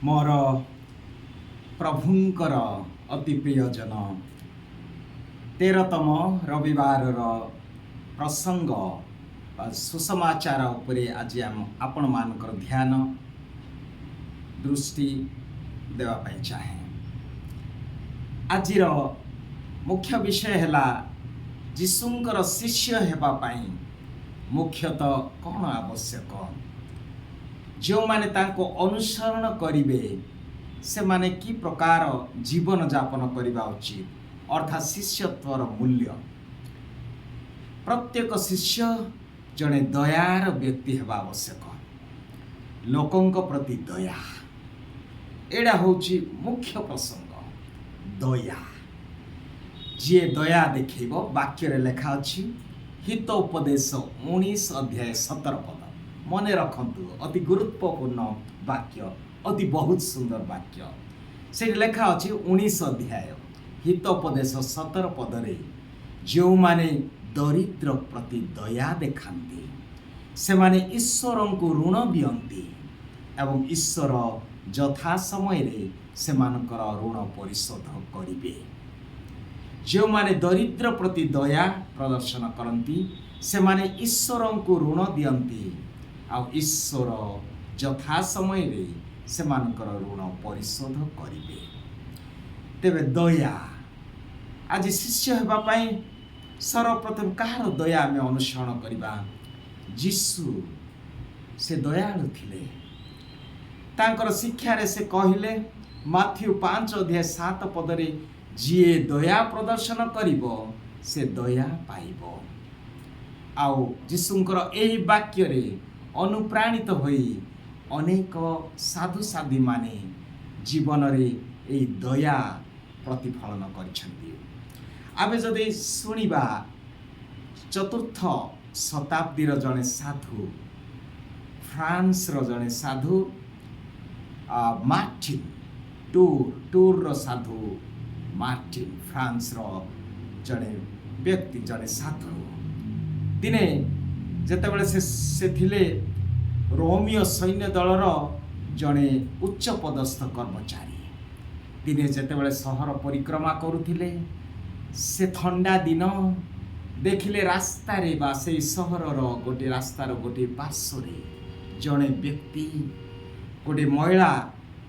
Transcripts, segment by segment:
मोर प्रभुंकर अति प्रियजन 13तम रविवार प्रसंग सुसमाचार उपरे आज आपण मानकर ध्यान दृष्टि देवाई चाहे। आज मुख्य विषय है जीशुंकर शिष्य हेबाई मुख्यतः कौन आवश्यक, जो माने तांको अनुसरण करिवे से माने की प्रकार जीवन यापन करने उचित, अर्थात शिष्यत्वर मूल्य। प्रत्येक शिष्य जड़े दयार व्यक्ति हेबा आवश्यक, लोकों प्रति दया एडा होची मुख्य प्रसंग। दया जी दया देखो वाक्य रे लेखा अछि हितोपदेश 19 अध्याय 17 पद मने रखंतु। अति गुरुत्वपूर्ण वाक्य, अति बहुत सुंदर वाक्य से लेखा अछि 19 अध्याय हितोपदेश 17 पदरे जो माने दरिद्र प्रति दया देखांती से माने ईश्वर को ऋण दियंती एवं ईश्वर यथा समय रे से मानकर ऋण परिशोध करिवे। जो माने दरिद्र प्रति दया प्रदर्शन करती से माने ईश्वर को ऋण दियंती आ ईश्वर यथा समय रे से मानकर ऋण परिशोध करिवे। तेबे दया आज शिष्य हेबा पई सर्वप्रथम कहार दया आम अनुसरण करबा। जीशु से दयालु थिले, तांकर शिक्षा रे से कहिले माथ्यू 5 अध्याय 7 पदरे जीए दया प्रदर्शन करिबो से दया पाइबो। आउ जीशुंकर एही वाक्य रे अनुप्राणित होई अनेक साधु साधी माने जीवन रे एही दया प्रतिफलन करछन्ती। आबे जदि सुनिबा चतुर्थ शताब्दीर जने साधु, फ्रांस रो जने साधु मार्टिन टूर साधु मार्टिन, फ्रांस रो जने व्यक्ति जने साधु दिने जेतेबेले से थिले रोमियो सैन्य दलर जने उच्च पदस्थ कर्मचारी। दिने जेतेबेले सहर परिक्रमा करुथिले से ठंडा दिन देखिले रास्ता रे बा से सहरर गोटे रास्तार गोटे पार्श्वरे जने व्यक्ति गोटे महिला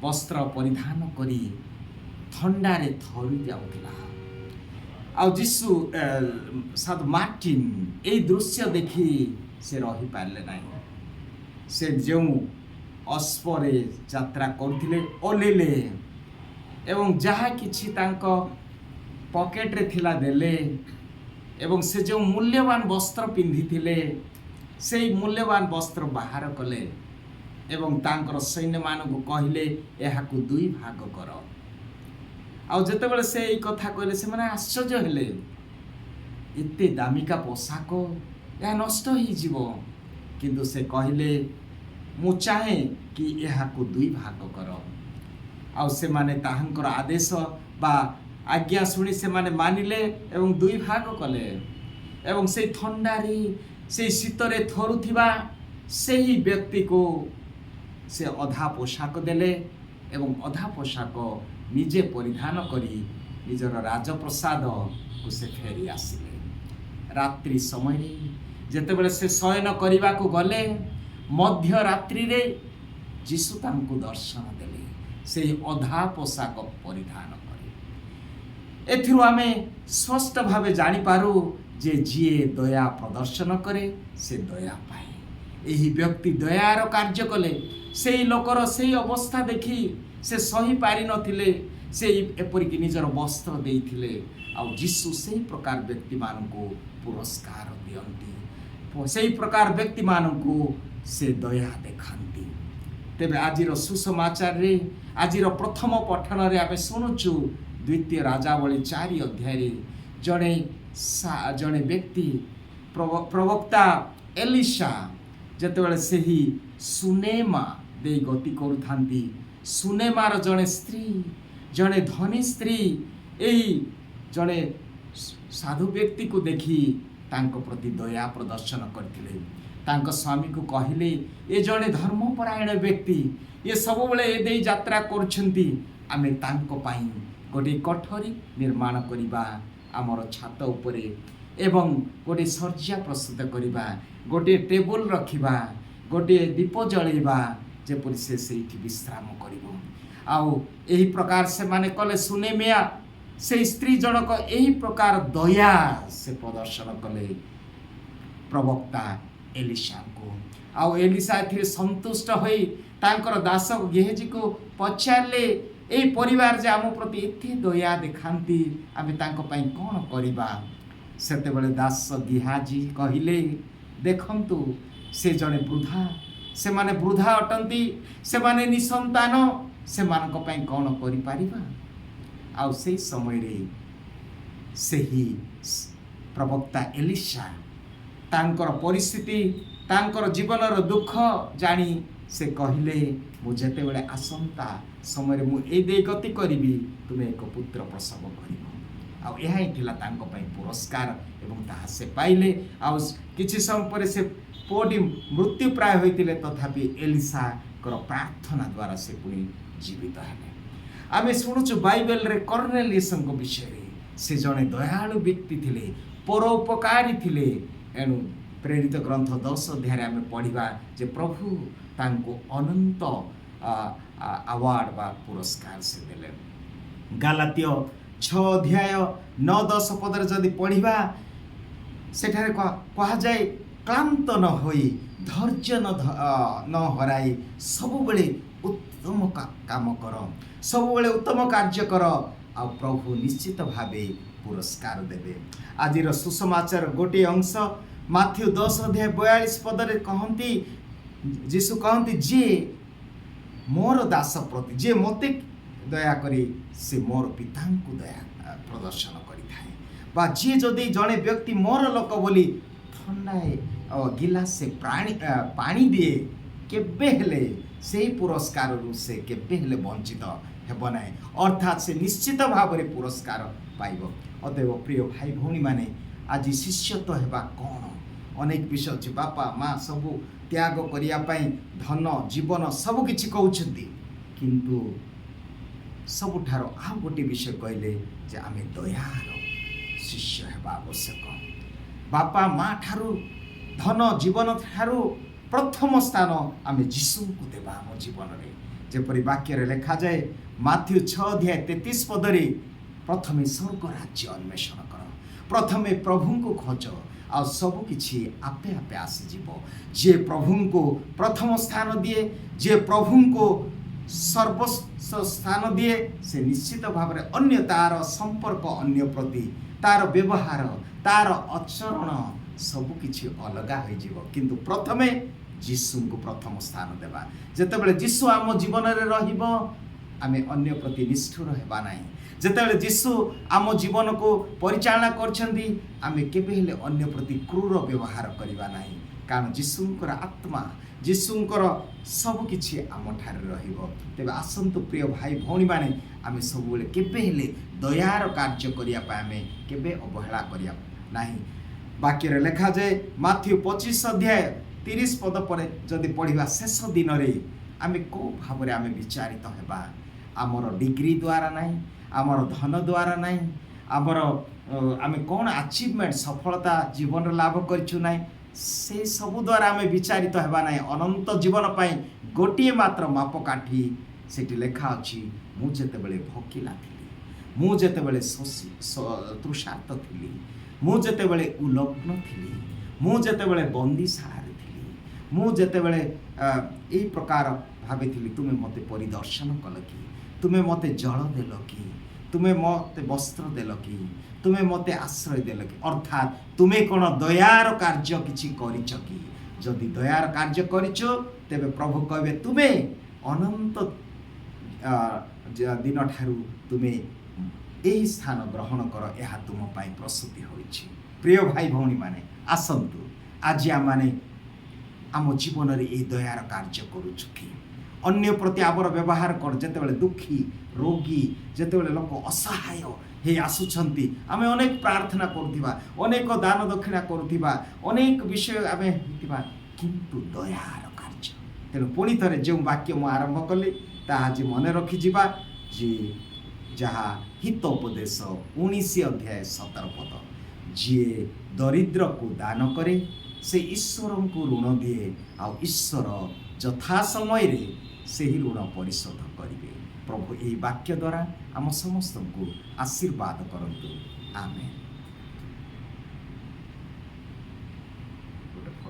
वस्त्र परिधान करी ठंडारे थरी जाउथिला। आ जीशु साधु मार्टिन ए दृश्य देखी से रही पारले नहीं। से जो अश्वरे यात्रा करथिले ओलेले एवं जहा किछि तांको पॉकेट रे थिला देले एवं से जो मूल्यवान वस्त्र पिंधिथिले से मूल्यवान वस्त्र बाहर कले एवं तांकर सैन्य मानक कहले एहाकु दुई भाग कर। आ जेतेबेले से एई कथा कहले से माने आश्चर्य हेले, एते दामिका पोशाक या नष्ट ही जीवो, किंतु से कहले मु चाहे कि एहाकु दुई भाग कर। आ से माने ताहांकर आदेश बा आज्ञा शुणी से माने मानिले एवं दुई भाग कले एवं से ठंडारी से शीतरे थरुथिबा से ही व्यक्ति को से अधा पोशाक देले एवं अधा पोशाक निजे परिधान करी निजर राजप्रसाद को से फेरी आसिले। रात्रि समय जेतेबेले से शयन करने को गले मध्य रात्रि रे जीशु तांको दर्शन देले से अधा पोशाक परिधान करे। एथिरु आमे स्पष्ट भावे जानी पारू जे जीए दया प्रदर्शन करे से दया पाए। एही व्यक्ति दयार कार्य कले से लोकर से अवस्था देखी से सही पारि नथिले, से एपरिक निजर वस्त्र देइथिले। आ जीशु से प्रकार व्यक्ति मानकु पुरस्कार दियंती, से प्रकार व्यक्ति मानकु से दया देखांती। तेबे आजिर सुसमाचार रे आजिर प्रथम पठन रे आमे सुनुचु द्वितीय राजावली 4 अध्याय जड़े व्यक्ति प्रवक्ता एलिशा जेतेबेले से ही सुनेमा दे गति करुथांती। सुनेमार जड़े स्त्री, जड़े धनी स्त्री यही जड़े साधु व्यक्ति को देखी तांको प्रति दया प्रदर्शन करथिले। ତାଙ୍କ ସ୍ୱାମୀକୁ କହିଲେ, ଏ ଜଣେ ଧର୍ମପରାୟଣ ବ୍ୟକ୍ତି, ଏ ସବୁବେଳେ ଏ ଦେଇ ଯାତ୍ରା କରୁଛନ୍ତି, ଆମେ ତାଙ୍କ ପାଇଁ ଗୋଟିଏ କୋଠରୀ ନିର୍ମାଣ କରିବା ଆମର ଛାତ ଉପରେ ଏବଂ ଗୋଟିଏ ଶଯ୍ୟା ପ୍ରସ୍ତୁତ କରିବା, ଗୋଟିଏ ଟେବୁଲ ରଖିବା, ଗୋଟିଏ ଦୀପ ଜଳେଇବା, ଯେପରି ସେ ସେଇଠି ବିଶ୍ରାମ କରିବ। ଆଉ ଏହି ପ୍ରକାର ସେମାନେ କଲେ। ସୁନେମିଆ ସେଇ ସ୍ତ୍ରୀ ଜଣକ ଏହି ପ୍ରକାର ଦୟା ସେ ପ୍ରଦର୍ଶନ କଲେ ପ୍ରବକ୍ତା ଏଲିଶାଙ୍କୁ। ଆଉ ଏଲିଶା ଏଥିରେ ସନ୍ତୁଷ୍ଟ ହୋଇ ତାଙ୍କର ଦାସ ଗେହଜିକୁ ପଚାରିଲେ, ଏହି ପରିବାର ଯେ ଆମ ପ୍ରତି ଏତେ ଦୟା ଦେଖାନ୍ତି, ଆମେ ତାଙ୍କ ପାଇଁ କ'ଣ କରିବା? ସେତେବେଳେ ଦାସ ଗେହାଜି କହିଲେ, ଦେଖନ୍ତୁ, ସେ ଜଣେ ବୃଦ୍ଧା, ସେମାନେ ବୃଦ୍ଧା ଅଟନ୍ତି, ସେମାନେ ନିଃସନ୍ତାନ, ସେମାନଙ୍କ ପାଇଁ କ'ଣ କରିପାରିବା? ଆଉ ସେହି ସମୟରେ ସେହି ପ୍ରବକ୍ତା ଏଲିଶା ତାଙ୍କର ପରିସ୍ଥିତି, ତାଙ୍କର ଜୀବନର ଦୁଃଖ ଜାଣି ସେ କହିଲେ, ମୁଁ ଯେତେବେଳେ ଆସନ୍ତା ସମୟରେ ମୁଁ ଏଇ ଦେଇ ଗତି କରିବି, ତୁମେ ଏକ ପୁତ୍ର ପ୍ରସବ କରିବ। ଆଉ ଏହା ହିଁ ଥିଲା ତାଙ୍କ ପାଇଁ ପୁରସ୍କାର ଏବଂ ତାହା ସେ ପାଇଲେ। ଆଉ କିଛି ସମୟ ପରେ ସେ ପୁଅଟି ମୃତ୍ୟୁ ପ୍ରାୟ ହୋଇଥିଲେ, ତଥାପି ଏଲିଶାଙ୍କର ପ୍ରାର୍ଥନା ଦ୍ୱାରା ସେ ପୁଣି ଜୀବିତ ହେଲେ। ଆମେ ଶୁଣୁଛୁ ବାଇବେଲରେ କର୍ଣ୍ଣେଲିୟସଙ୍କ ବିଷୟରେ। ସେ ଜଣେ ଦୟାଳୁ ବ୍ୟକ୍ତି ଥିଲେ, ପରୋପକାରୀ ଥିଲେ। ଏଣୁ ପ୍ରେରିତ ଗ୍ରନ୍ଥ 10 ଅଧ୍ୟାୟରେ ଆମେ ପଢ଼ିବା ଯେ ପ୍ରଭୁ ତାଙ୍କୁ ଅନନ୍ତ ଆୱାର୍ଡ ବା ପୁରସ୍କାର ସେ ଦେଲେ। ଗାଲାତୀୟ 6 ଅଧ୍ୟାୟ 9-10 ପଦରେ ଯଦି ପଢ଼ିବା, ସେଠାରେ କୁହାଯାଏ, କ୍ଳାନ୍ତ ନ ହୋଇ ଧୈର୍ଯ୍ୟ ନ ହରାଇ ସବୁବେଳେ ଉତ୍ତମ କାମ କର, ସବୁବେଳେ ଉତ୍ତମ କାର୍ଯ୍ୟ କର, ଆଉ ପ୍ରଭୁ ନିଶ୍ଚିତ ଭାବେ ପୁରସ୍କାର ଦେବେ। ଆଜିର ସୁସମାଚାର ଗୋଟିଏ ଅଂଶ ମାଥ୍ୟୁ 10 ଅଧ୍ୟାୟ 42 ପଦରେ କହନ୍ତି, ଯୀଶୁ କହନ୍ତି, ଯିଏ ମୋର ଦାସ ପ୍ରତି, ଯିଏ ମୋତେ ଦୟାକରି ସେ ମୋର ପିତାଙ୍କୁ ଦୟା ପ୍ରଦର୍ଶନ କରିଥାଏ। ବା ଯିଏ ଯଦି ଜଣେ ବ୍ୟକ୍ତି ମୋର ଲୋକ ବୋଲି ଥଣ୍ଡାଏ ଗିଲାସେ ପାଣି ଦିଏ, କେବେ ହେଲେ ସେହି ପୁରସ୍କାରରୁ ସେ କେବେ ହେଲେ ବଞ୍ଚିତ ହେବ ନାହିଁ, ଅର୍ଥାତ୍ ସେ ନିଶ୍ଚିତ ଭାବରେ ପୁରସ୍କାର ପାଇବ। ଅତଏବ ପ୍ରିୟ ଭାଇ ଭଉଣୀମାନେ, ଆଜି ଶିଷ୍ୟତ୍ୱ ହେବା କ'ଣ? ଅନେକ ବିଷୟ ଅଛି। ବାପା ମା ସବୁ ତ୍ୟାଗ କରିବା ପାଇଁ, ଧନ ଜୀବନ ସବୁ କିଛି କହୁଛନ୍ତି, କିନ୍ତୁ ସବୁଠାରୁ ଆଉ ଗୋଟିଏ ବିଷୟ କହିଲେ ଯେ ଆମେ ଦୟାର ଶିଷ୍ୟ ହେବା ଆବଶ୍ୟକ। ବାପା ମା ଠାରୁ, ଧନ ଜୀବନ ଠାରୁ ପ୍ରଥମ ସ୍ଥାନ ଆମେ ଯୀଶୁଙ୍କୁ ଦେବା ଆମ ଜୀବନରେ। ଯେପରି ବାକ୍ୟରେ ଲେଖାଯାଏ ମାଥ୍ୟୁ 6 ଅଧ୍ୟାୟ 33 ପଦରେ, ପ୍ରଥମେ ସ୍ୱର୍ଗ ରାଜ୍ୟ ଅନ୍ୱେଷଣ କର, ପ୍ରଥମେ ପ୍ରଭୁଙ୍କୁ ଖୋଜ, ଆଉ ସବୁ କିଛି ଆପେ ଆପେ ଆସିଯିବ। ଯିଏ ପ୍ରଭୁଙ୍କୁ ପ୍ରଥମ ସ୍ଥାନ ଦିଏ, ଯିଏ ପ୍ରଭୁଙ୍କୁ ସର୍ବୋଚ୍ଚ ସ୍ଥାନ ଦିଏ, ସେ ନିଶ୍ଚିତ ଭାବରେ ଅନ୍ୟ ତାର ସମ୍ପର୍କ ଅନ୍ୟ ପ୍ରତି, ତାର ବ୍ୟବହାର, ତାର ଆଚରଣ ସବୁ କିଛି ଅଲଗା ହୋଇଯିବ। କିନ୍ତୁ ପ୍ରଥମେ ଯୀଶୁଙ୍କୁ ପ୍ରଥମ ସ୍ଥାନ ଦେବା। ଯେତେବେଳେ ଯୀଶୁ ଆମ ଜୀବନରେ ରହିବ, ଆମେ ଅନ୍ୟ ପ୍ରତି ନିଷ୍ଠୁର ହେବା ନାହିଁ। ଯେତେବେଳେ ଯୀଶୁ ଆମ ଜୀବନକୁ ପରିଚାଳନା କରିଛନ୍ତି, ଆମେ କେବେ ହେଲେ ଅନ୍ୟ ପ୍ରତି କ୍ରୂର ବ୍ୟବହାର କରିବା ନାହିଁ। କାରଣ ଯୀଶୁଙ୍କର ଆତ୍ମା, ଯୀଶୁଙ୍କର ସବୁକିଛି ଆମଠାରେ ରହିବ। ତେବେ ଆସନ୍ତୁ ପ୍ରିୟ ଭାଇ ଭଉଣୀମାନେ, ଆମେ ସବୁବେଳେ କେବେ ହେଲେ ଦୟାର କାର୍ଯ୍ୟ କରିବା ପାଇଁ ଆମେ କେବେ ଅବହେଳା କରିବା ନାହିଁ। ବାକ୍ୟରେ ଲେଖାଯାଏ ମାଥ୍ୟୁ 25 ଅଧ୍ୟାୟ 30 ପଦ ପରେ ଯଦି ପଢ଼ିବା, ଶେଷ ଦିନରେ ଆମେ କେଉଁ ଭାବରେ ଆମେ ବିଚାରିତ ହେବା? ଆମର ଡିଗ୍ରୀ ଦ୍ୱାରା ନାହିଁ, ଆମର ଧନ ଦ୍ୱାରା ନାହିଁ, ଆମେ କ'ଣ ଆଚିଭମେଣ୍ଟ ସଫଳତା ଜୀବନରେ ଲାଭ କରିଛୁ ନାହିଁ, ସେ ସବୁ ଦ୍ୱାରା ଆମେ ବିଚାରିତ ହେବା ନାହିଁ। ଅନନ୍ତ ଜୀବନ ପାଇଁ ଗୋଟିଏ ମାତ୍ର ମାପକାଠି ସେଠି ଲେଖା ଅଛି, ମୁଁ ଯେତେବେଳେ ଭୋକିଲା ଥିଲି, ମୁଁ ଯେତେବେଳେ ତୃଷାର୍ତ୍ତ ଥିଲି, ମୁଁ ଯେତେବେଳେ ଉଲଗ୍ନ ଥିଲି, ମୁଁ ଯେତେବେଳେ ବନ୍ଦୀଶାଳାରେ ଥିଲି, ମୁଁ ଯେତେବେଳେ ଏହି ପ୍ରକାର ଭାବିଥିଲି, ତୁମେ ମୋତେ ପରିଦର୍ଶନ କଲ କି? ତୁମେ ମୋତେ ଜଳ ଦେଲ କି? ତୁମେ ମୋତେ ବସ୍ତ୍ର ଦେଲ କି? ତୁମେ ମୋତେ ଆଶ୍ରୟ ଦେଲ କି? ଅର୍ଥାତ୍ ତୁମେ କ'ଣ ଦୟାର କାର୍ଯ୍ୟ କିଛି କରିଛ କି? ଯଦି ଦୟାର କାର୍ଯ୍ୟ କରିଛ, ତେବେ ପ୍ରଭୁ କହିବେ, ତୁମେ ଅନନ୍ତ ଦିନଠାରୁ ତୁମେ ଏହି ସ୍ଥାନ ଗ୍ରହଣ କର, ଏହା ତୁମ ପାଇଁ ପ୍ରସ୍ତୁତି ହୋଇଛି। ପ୍ରିୟ ଭାଇ ଭଉଣୀମାନେ, ଆସନ୍ତୁ ଆଜି ଆମମାନେ ଆମ ଜୀବନରେ ଏହି ଦୟାର କାର୍ଯ୍ୟ କରୁଛୁ କି? ଅନ୍ୟ ପ୍ରତି ଆମର ବ୍ୟବହାର କର। ଯେତେବେଳେ ଦୁଃଖୀ, ରୋଗୀ, ଯେତେବେଳେ ଲୋକ ଅସହାୟ ହେଇ ଆସୁଛନ୍ତି, ଆମେ ଅନେକ ପ୍ରାର୍ଥନା କରୁଥିବା, ଅନେକ ଦାନ ଦକ୍ଷିଣା କରୁଥିବା, ଅନେକ ବିଷୟ ଆମେ ହେଇଥିବା, କିନ୍ତୁ ଦୟାର କାର୍ଯ୍ୟ। ତେଣୁ ପୁଣି ଥରେ ଯେଉଁ ବାକ୍ୟ ମୁଁ ଆରମ୍ଭ କଲି ତାହା ଆଜି ମନେ ରଖିଯିବା ଯେ ଯାହା ହିତୋପଦେଶ 19 ଅଧ୍ୟାୟ 17 ପଦ, ଯିଏ ଦରିଦ୍ରକୁ ଦାନ କରେ ସେ ଈଶ୍ୱରଙ୍କୁ ଋଣ ଦିଏ ଆଉ ଈଶ୍ୱର ଯଥା ସମୟରେ ସେହି ଋଣ ପରିଶୋଧ କରିବେ। ପ୍ରଭୁ ଏହି ବାକ୍ୟ ଦ୍ୱାରା ଆମ ସମସ୍ତଙ୍କୁ ଆଶୀର୍ବାଦ କରନ୍ତୁ। ଆମେନ୍।